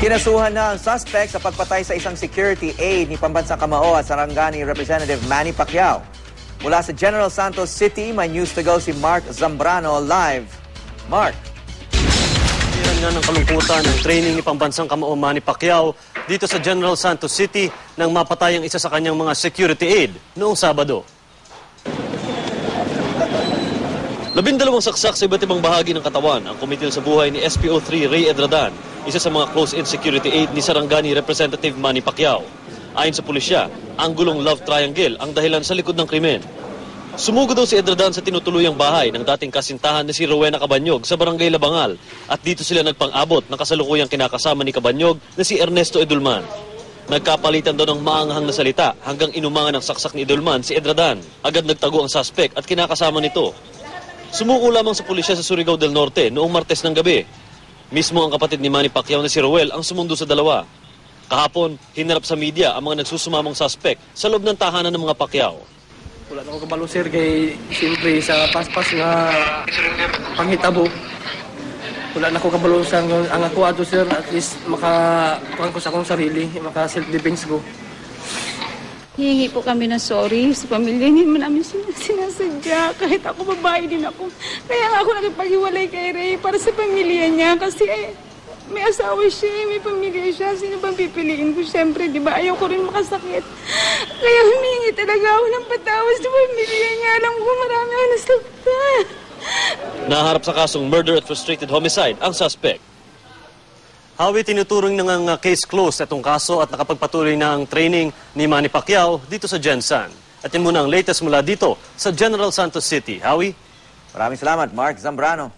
Kinasuhan na ang suspect sa pagpatay sa isang security aide ni Pambansang Kamao at Sarangani Representative Manny Pacquiao. Mula sa General Santos City, may news to go si Mark Zambrano live. Mark. Iran nga ng kalungkutan ng training ni Pambansang Kamao Manny Pacquiao dito sa General Santos City nang mapatay ang isa sa kanyang mga security aide noong Sabado. 12 saksak sa iba't ibang bahagi ng katawan ang kumitil sa buhay ni SPO3 Ray Edradan, isa sa mga close-in security aide ni Sarangani Representative Manny Pacquiao. Ayon sa pulisya, ang gulong love triangle ang dahilan sa likod ng krimen. Sumugod daw si Edradan sa tinutuluyang bahay ng dating kasintahan ni si Rowena Cabanyog sa Barangay Labangal at dito sila nagpang-abot ng kasalukuyang kinakasama ni Cabanyog na si Ernesto Edulman. Nagkapalitan daw ng maanghang na salita hanggang inumangan ng saksak ni Edulman si Edradan. Agad nagtago ang suspect at kinakasama nito. Sumuko lamang sa pulisya sa Surigao del Norte noong Martes ng gabi. Mismo ang kapatid ni Manny Pacquiao na si Roel ang sumundo sa dalawa. Kahapon, hinarap sa media ang mga nagsusumamang suspect sa loob ng tahanan ng mga Pacquiao. Wala na ako kabalo, sir, kay siyempre sa paspas nga panghitabo. Wala na ako kabalo sa ang ako ato, sir, at least makakuhan ko sa akong sarili, maka-self-defense ko. Hihingi po kami ng sorry sa pamilya. Hindi naman namin sinasadya. Kahit ako, babae din ako. Kaya nga ako nakipag-iwalay kay Ray para sa pamilya niya. Kasi may asawa siya, may pamilya siya. Sino bang pipiliin ko? Siyempre, di ba? Ayaw ko rin makasakit. Kaya humingi talaga ako ng patawas sa pamilya niya. Alam ko marami ako nasaktan. Naharap sa kasong murder at frustrated homicide ang suspect. Hawi, tinuturing na ng case closed itong kaso at nakapagpatuloy na ang training ni Manny Pacquiao dito sa Gensan. At yan muna ang latest mula dito sa General Santos City. Hawi? Maraming salamat, Mark Zambrano.